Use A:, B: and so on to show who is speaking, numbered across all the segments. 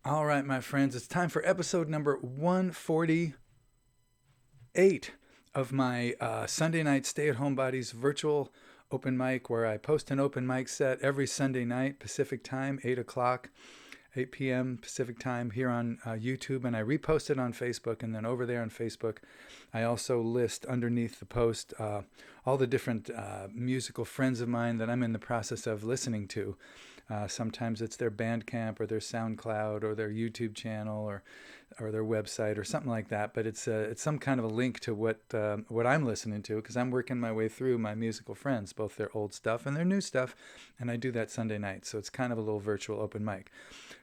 A: All right, my friends, it's time for episode number 148 of my Sunday night Stay-At-Homebodies virtual open mic, where I post an open mic set every Sunday night, Pacific time, 8 o'clock, 8 p.m. Pacific time here on YouTube, and I repost it on Facebook. And then over there on Facebook, I also list underneath the post all the different musical friends of mine that I'm in the process of listening to. Sometimes it's their Bandcamp or their SoundCloud or their YouTube channel or their website or something like that. But it's some kind of a link to what I'm listening to, because I'm working my way through my musical friends, both their old stuff and their new stuff, and I do that Sunday night. So it's kind of a little virtual open mic.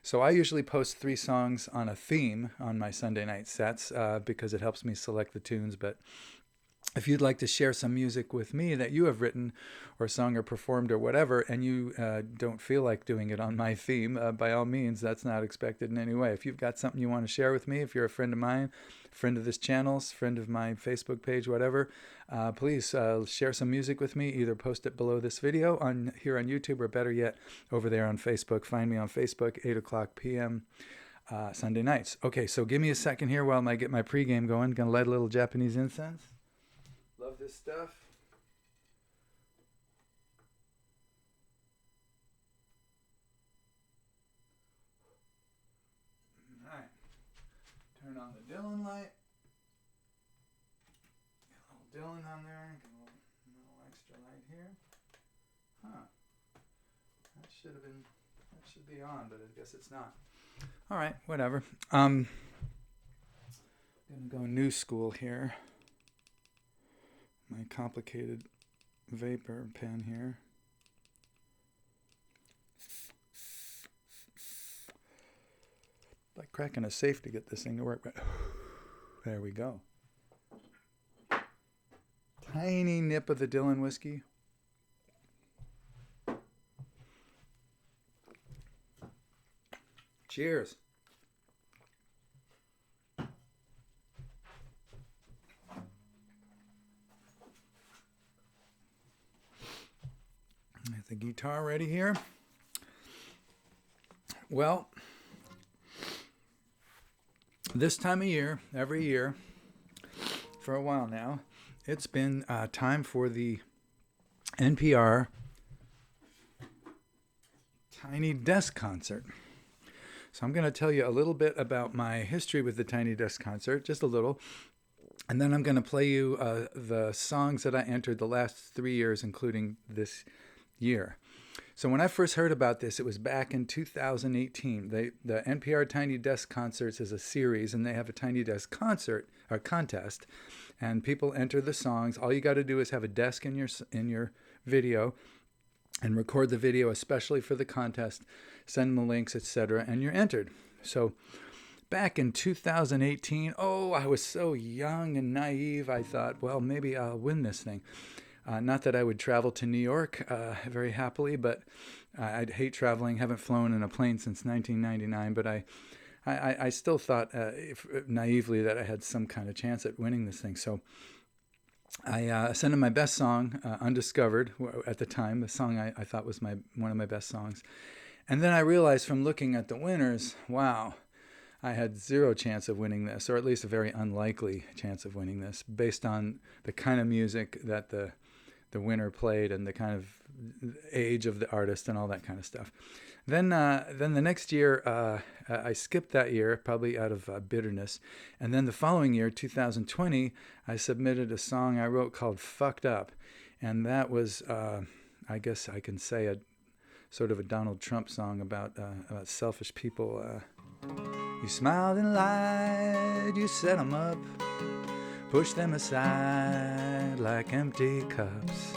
A: So I usually post 3 songs on a theme on my Sunday night sets because it helps me select the tunes. But if you'd like to share some music with me that you have written or sung or performed or whatever, and you don't feel like doing it on my theme, by all means, that's not expected in any way. If you've got something you want to share with me, if you're a friend of mine, friend of this channel, friend of my Facebook page, whatever, please share some music with me. Either post it below this video here on YouTube, or better yet, over there on Facebook. Find me on Facebook, 8 o'clock p.m. Sunday nights. Okay, so give me a second here while I get my pregame going. Gonna light a little Japanese incense. Love this stuff. All right. Turn on the Dylan light. Get a little Dylan on there. Get a little extra light here. Huh. That should be on, but I guess it's not. All right, whatever. Gonna go new school here. My complicated vapor pen here. Like cracking a safe to get this thing to work. There we go. Tiny nip of the Dylan whiskey. Cheers. Get the guitar ready here. Well, this time of year, every year, for a while now, it's been time for the NPR Tiny Desk Concert. So I'm going to tell you a little bit about my history with the Tiny Desk Concert, just a little. And then I'm going to play you the songs that I entered the last 3 years, including this year. So when I first heard about this, it was back in 2018. The NPR Tiny Desk Concerts is a series, and they have a Tiny Desk concert or contest, and people enter the songs. All you got to do is have a desk in your video, and record the video especially for the contest. Send them the links, etc., and you're entered. So back in 2018, I was so young and naive. I thought, well, maybe I'll win this thing. Not that I would travel to New York very happily, but I'd hate traveling. Haven't flown in a plane since 1999, but I still thought naively that I had some kind of chance at winning this thing. So I sent in my best song, Undiscovered, at the time, the song I thought was one of my best songs. And then I realized from looking at the winners, wow, I had zero chance of winning this, or at least a very unlikely chance of winning this, based on the kind of music that the winner played and the kind of age of the artist and all that kind of stuff. Then the next year, I skipped that year, probably out of bitterness. And then the following year, 2020, I submitted a song I wrote called Fucked Up. And that was, I guess I can say, a sort of a Donald Trump song about selfish people. You smiled and lied, you set them up, push them aside like empty cups.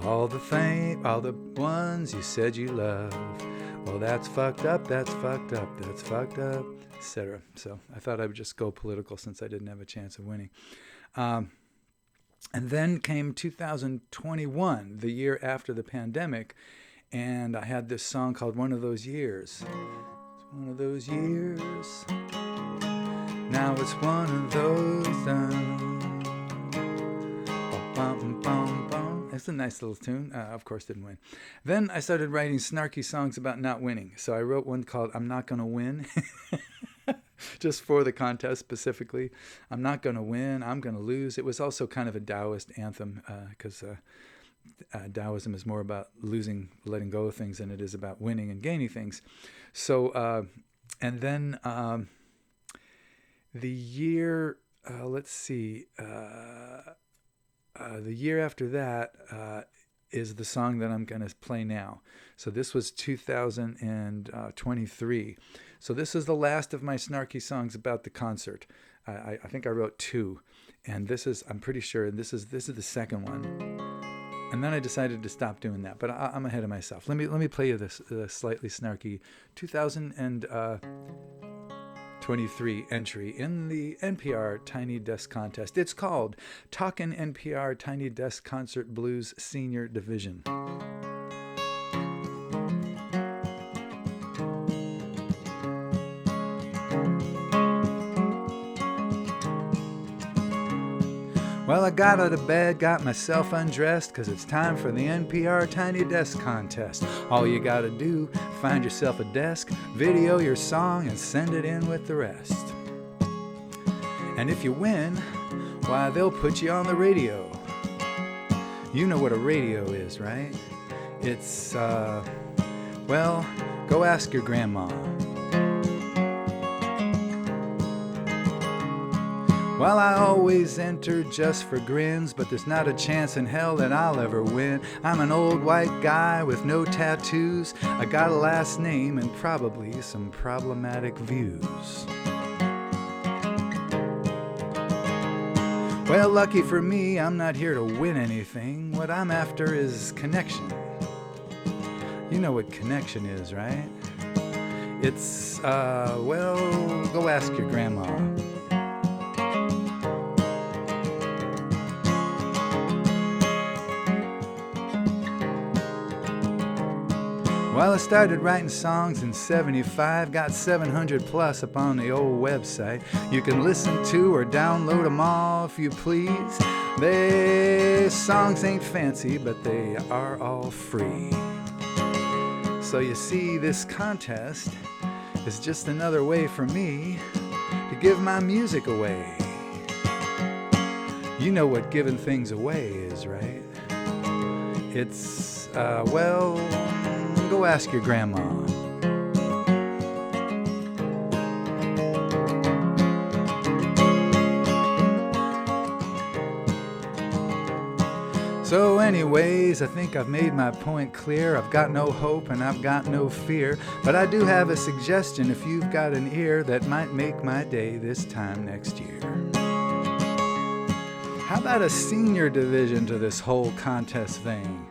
A: All the ones you said you loved. Well, that's fucked up, that's fucked up, that's fucked up, etc. So I thought I would just go political since I didn't have a chance of winning. And then came 2021, the year after the pandemic, and I had this song called One of Those Years. It's one of those years. Now it's one of those. It's a nice little tune. Of course, didn't win. Then I started writing snarky songs about not winning. So I wrote one called I'm Not Gonna Win, just for the contest specifically. I'm not gonna win, I'm gonna lose. It was also kind of a Taoist anthem because Taoism is more about losing, letting go of things than it is about winning and gaining things. So, and then the year, let's see, the year after that is the song that I'm going to play now. So this was 2023. So this is the last of my snarky songs about the concert. I think I wrote 2, and this is, I'm pretty sure, this is the second one. And then I decided to stop doing that, but I'm ahead of myself. Let me play you this slightly snarky 2023 entry in the NPR Tiny Desk Contest. It's called Talkin NPR Tiny Desk Concert Blues Senior Division. Well, I got out of bed, got myself undressed, 'cause it's time for the NPR Tiny Desk Contest. All you gotta do, find yourself a desk, video your song, and send it in with the rest. And if you win, why, they'll put you on the radio. You know what a radio is, right? It's, well, go ask your grandma. Well, I always enter just for grins, but there's not a chance in hell that I'll ever win. I'm an old white guy with no tattoos. I got a last name and probably some problematic views. Well, lucky for me, I'm not here to win anything. What I'm after is connection. You know what connection is, right? It's, well, go ask your grandma. Well, I started writing songs in 75, got 700 plus up on the old website. You can listen to or download them all if you please. They songs ain't fancy, but they are all free. So you see, this contest is just another way for me to give my music away. You know what giving things away is, right? It's, well, go ask your grandma. So anyways, I think I've made my point clear. I've got no hope and I've got no fear, but I do have a suggestion if you've got an ear that might make my day this time next year. How about a senior division to this whole contest thing?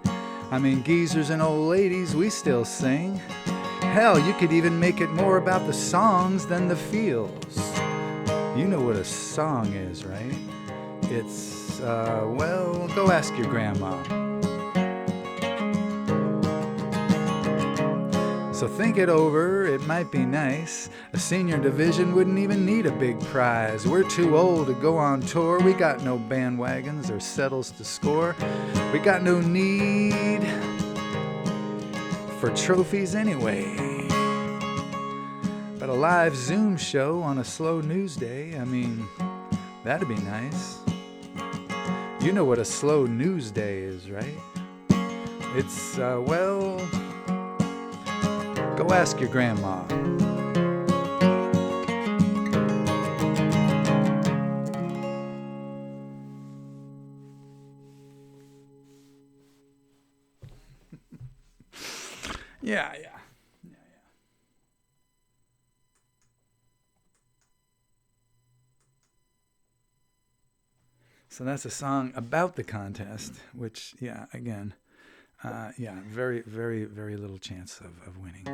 A: I mean, geezers and old ladies, we still sing. Hell, you could even make it more about the songs than the feels. You know what a song is, right? It's, well, go ask your grandma. So think it over, it might be nice. A senior division wouldn't even need a big prize. We're too old to go on tour. We got no bandwagons or settles to score. We got no need for trophies anyway. But a live Zoom show on a slow news day, I mean, that'd be nice. You know what a slow news day is, right? It's, well, go ask your grandma. Yeah. So that's a song about the contest, which, yeah, again, very, very, very little chance of winning.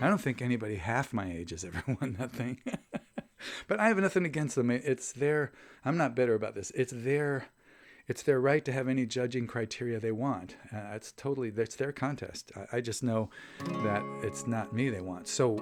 A: I don't think anybody half my age has ever won that thing. But I have nothing against them. It's their, I'm not bitter about this. It's it's their right to have any judging criteria they want. That's their contest. I just know that it's not me they want. So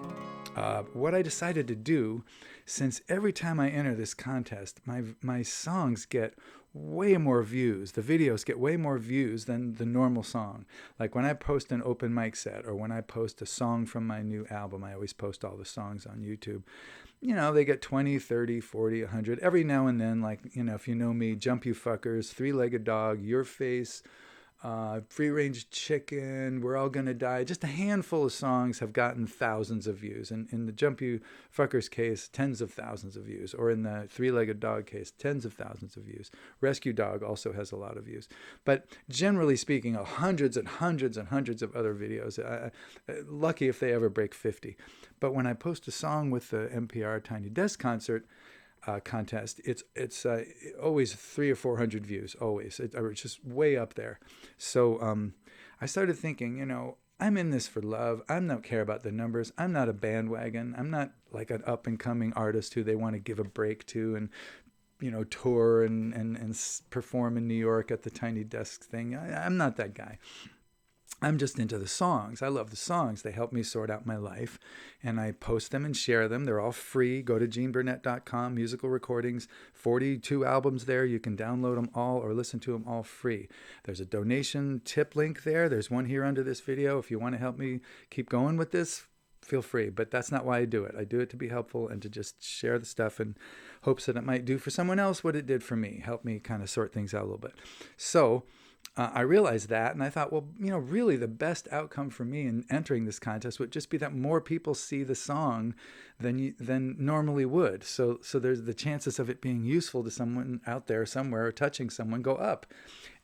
A: what I decided to do, since every time I enter this contest, my songs get way more views. The videos get way more views than the normal song. Like when I post an open mic set, or when I post a song from my new album, I always post all the songs on YouTube. They get 20, 30, 40, 100. Every now and then, like, if you know me, Jump You Fuckers, Three-Legged Dog, Your Face, Free Range Chicken, We're All Gonna Die. Just a handful of songs have gotten thousands of views. And in the Jump You Fuckers case, tens of thousands of views. Or in the Three-Legged Dog case, tens of thousands of views. Rescue Dog also has a lot of views. But generally speaking, hundreds and hundreds and hundreds of other videos. Lucky if they ever break 50. But when I post a song with the NPR Tiny Desk Concert contest, it's always 300 or 400 views, always. It's just way up there. So I started thinking, I'm in this for love. I don't care about the numbers. I'm not a bandwagon. I'm not like an up and coming artist who they want to give a break to and tour and perform in New York at the Tiny Desk thing. I'm not that guy. I'm just into the songs. I love the songs. They help me sort out my life, and I post them and share them. They're all free. Go to geneburnett.com, musical recordings, 42 albums there. You can download them all or listen to them all free. There's a donation tip link there. There's one here under this video. If you want to help me keep going with this, feel free. But that's not why I do it. I do it to be helpful and to just share the stuff in hopes that it might do for someone else what it did for me. Help me kind of sort things out a little bit. So I realized that, and I thought, well, really the best outcome for me in entering this contest would just be that more people see the song than normally would. So there's the chances of it being useful to someone out there somewhere or touching someone go up.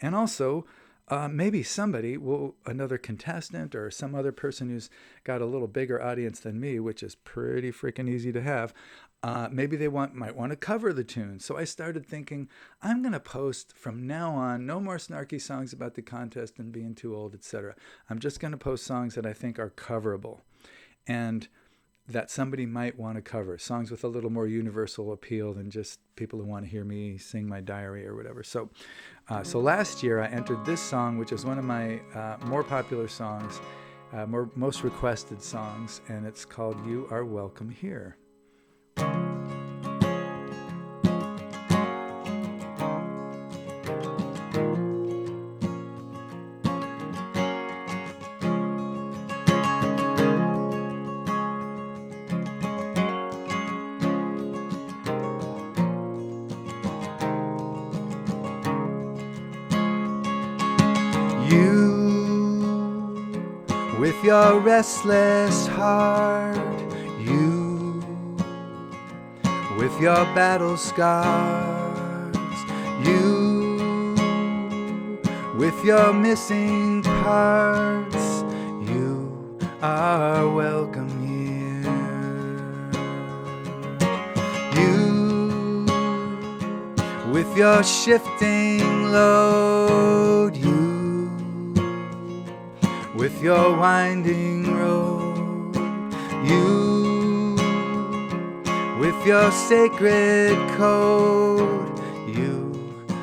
A: And also, maybe another contestant or some other person who's got a little bigger audience than me, which is pretty freaking easy to have, maybe they might want to cover the tune. So I started thinking, I'm going to post from now on no more snarky songs about the contest and being too old, etc. I'm just going to post songs that I think are coverable and that somebody might want to cover, songs with a little more universal appeal than just people who want to hear me sing my diary or whatever. So last year I entered this song, which is one of my more popular songs, most requested songs, and it's called You Are Welcome Here. You, with your restless heart, you, with your battle scars, you, with your missing parts, you are welcome here. You, with your shifting load, you, with your winding road, you, with your sacred code, you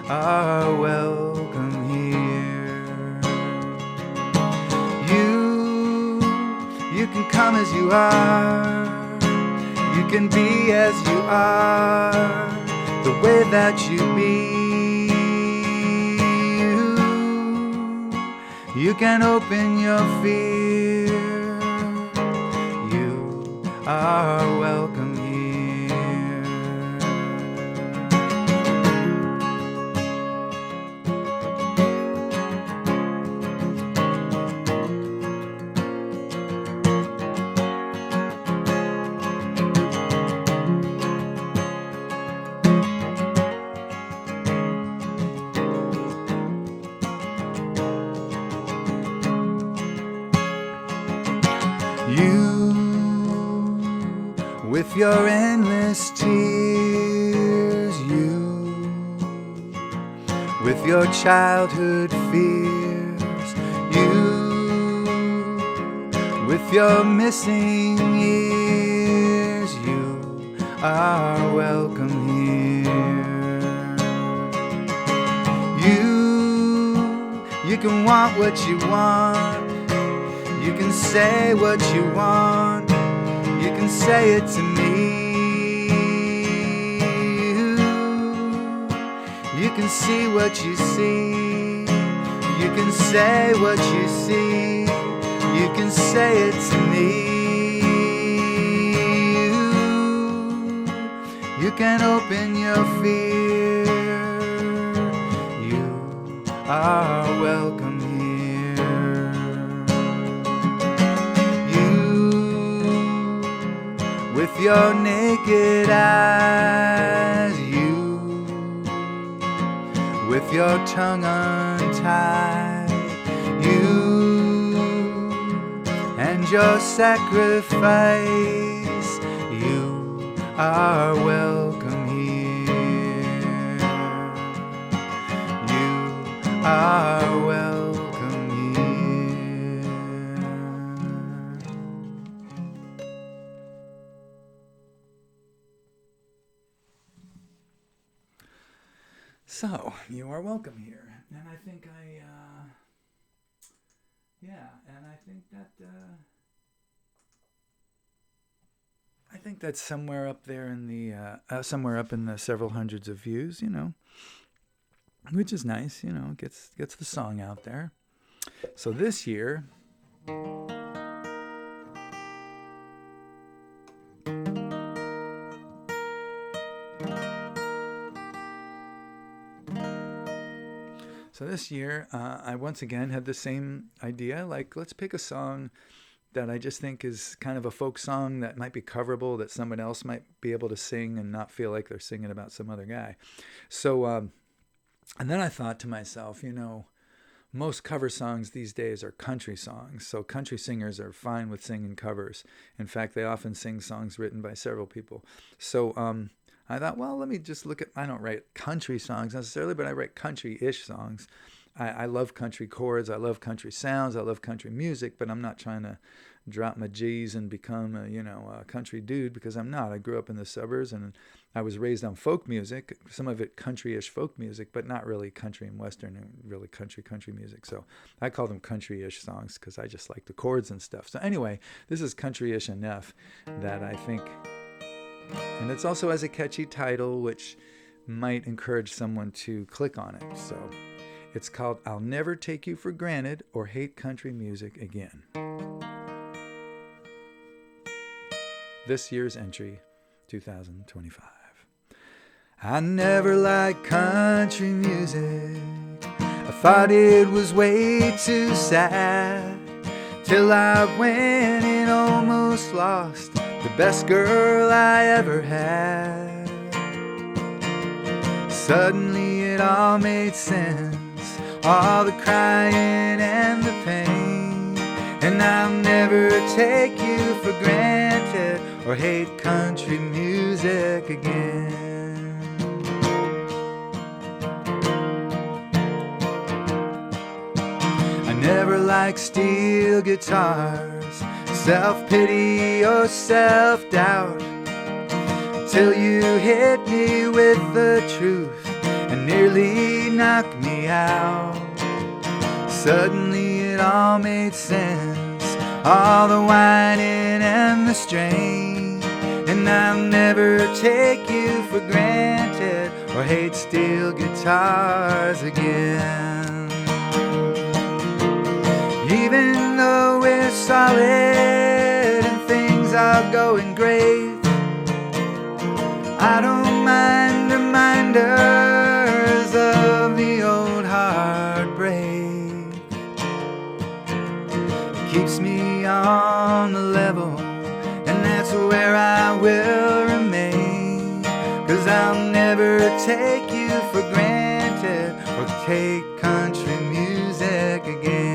A: are welcome here. You can come as you are, you can be as you are, the way that you be. You can open your fear. You are welcome here. You, with your endless tears, you, with your childhood fears, you, with your missing years, you are welcome here. You, can want what you want. You can say what you want. You can say it to me. You can see what you see. You can say what you see. You can say it to me. You can open your fear. You are welcome here. You, with your naked eyes. You, with your tongue untied. You and your sacrifice. You are welcome here. You are welcome here. So, you are welcome here. And I think I think that's somewhere up there in the somewhere up in the several hundreds of views, which is nice, gets the song out there. So this year, I once again had the same idea, like, let's pick a song that I just think is kind of a folk song that might be coverable, that someone else might be able to sing and not feel like they're singing about some other guy. So, and then I thought to myself, most cover songs these days are country songs. So country singers are fine with singing covers. In fact, they often sing songs written by several people. So I thought, well, let me just look at, I don't write country songs necessarily, but I write country-ish songs. I love country chords. I love country sounds. I love country music, but I'm not trying to drop my G's and become a country dude, because I'm not. I grew up in the suburbs and I was raised on folk music, some of it country-ish folk music, but not really country and western and really country music. So I call them country-ish songs because I just like the chords and stuff. So anyway, this is country-ish enough that I think, and it's also has a catchy title, which might encourage someone to click on it. So it's called I'll Never Take You for Granted or Hate Country Music Again. This year's entry, 2025. I never liked country music. I thought it was way too sad, till I went and almost lost the best girl I ever had. Suddenly it all made sense, all the crying and the pain, and I'll never take you for granted or hate country music again. I never liked steel guitars, self-pity or self-doubt, till you hit me with the truth and nearly knocked me out. Suddenly it all made sense, all the whining and the strain, and I'll never take you for granted or hate steel guitars again. Even though we're solid and things are going great, I don't mind reminders of the old heartbreak. It keeps me on the level, and that's where I will remain, 'cause I'll never take you for granted or take country music again.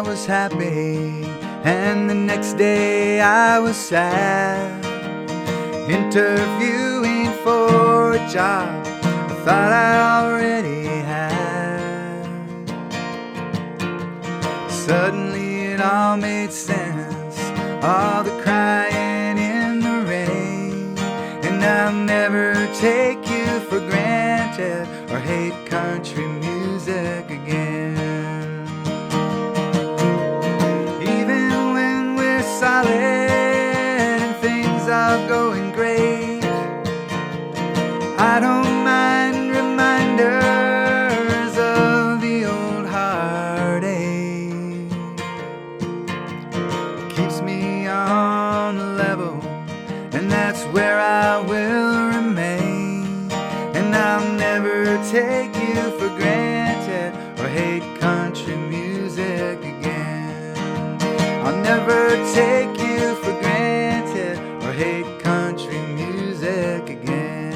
A: I was happy, and the next day I was sad. Interviewing for a job I thought I already had. Suddenly it all made sense, all the crying in the rain. And I'll never take you for granted or hate country music again. Even when we're solid and things are going great, I don't mind reminders of the old heartache. Keeps me on the level, and that's where I will remain. And I'll never take you for granted or hate country music again. I'll never take you for granted or hate country music again.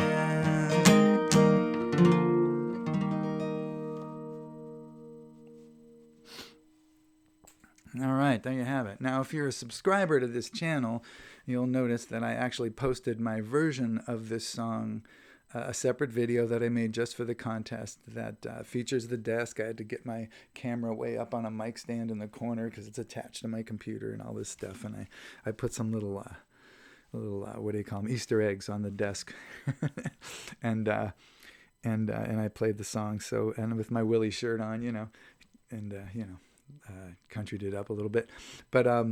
A: All right, there you have it. Now, if you're a subscriber to this channel, you'll notice that I actually posted my version of this song, a separate video that I made just for the contest that features the desk. I had to get my camera way up on a mic stand in the corner because it's attached to my computer and all this stuff. And I put some little what do you call them, Easter eggs on the desk. and I played the song, so, and with my Willie shirt on, you know, and countryed it up a little bit. But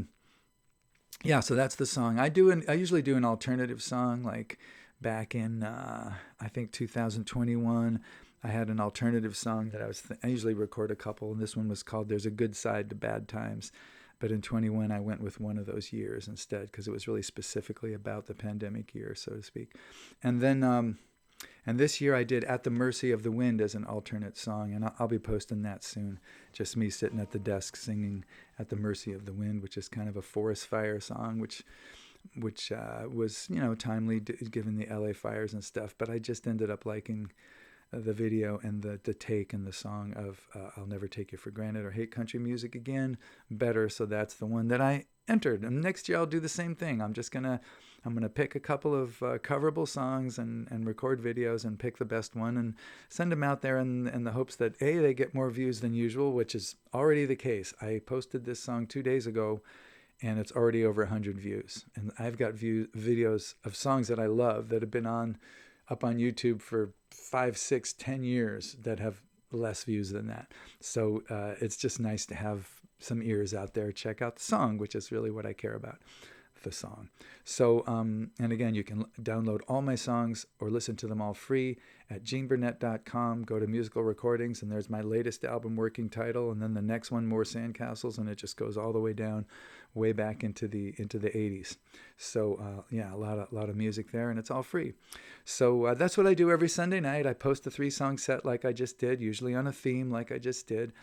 A: yeah, so that's the song. I usually do an alternative song. Like back in I think 2021, I had an alternative song that I usually record a couple, and this one was called "There's a Good Side to Bad Times." But in 21, I went with one of those years instead because it was really specifically about the pandemic year, so to speak. And then and this year I did "At the Mercy of the Wind" as an alternate song, and I'll be posting that soon. Just me sitting at the desk singing "At the Mercy of the Wind," which is kind of a forest fire song, which was, you know, timely given the LA fires and stuff. But I just ended up liking the video and the take and the song of "I'll Never Take You for Granted" or "Hate Country Music Again" better, so that's the one that I entered. And next year I'll do the same thing. I'm gonna pick a couple of coverable songs and record videos and pick the best one and send them out there in the hopes that A, they get more views than usual, which is already the case. I posted this song 2 days ago and it's already over 100 views. And I've got videos of songs that I love that have been up on YouTube for 5, 6, 10 years that have less views than that. So it's just nice to have some ears out there check out the song, which is really what I care about, the song. So and again, you can download all my songs or listen to them all free at geneburnett.com. Go to musical recordings, and there's my latest album working title, and then the next one, More Sandcastles, and it just goes all the way down, way back into the 80s. So yeah, a lot of music there, and it's all free. So that's what I do every Sunday night. I post a 3-song set like I just did, usually on a theme like I just did,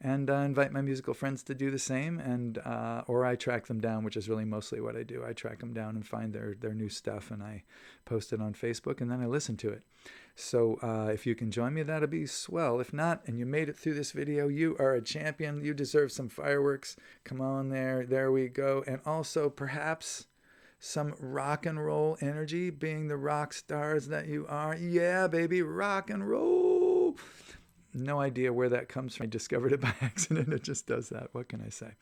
A: and invite my musical friends to do the same, and or I track them down, which is really mostly what I do. I track them down and find their new stuff, and I post it on Facebook, and then I listen to it. So if you can join me, that'll be swell. If not, and you made it through this video, you are a champion. You deserve some fireworks. Come on there. There we go. And also perhaps some rock and roll energy, being the rock stars that you are. Yeah, baby, rock and roll. No idea where that comes from. I discovered it by accident. It just does that. What can I say?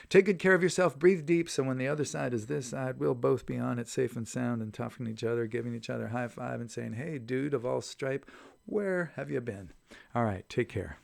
A: Take good care of yourself. Breathe deep, so when the other side is this side, we'll both be on it safe and sound and toughening each other, giving each other a high five and saying, hey, dude of all stripe, where have you been? All right, take care.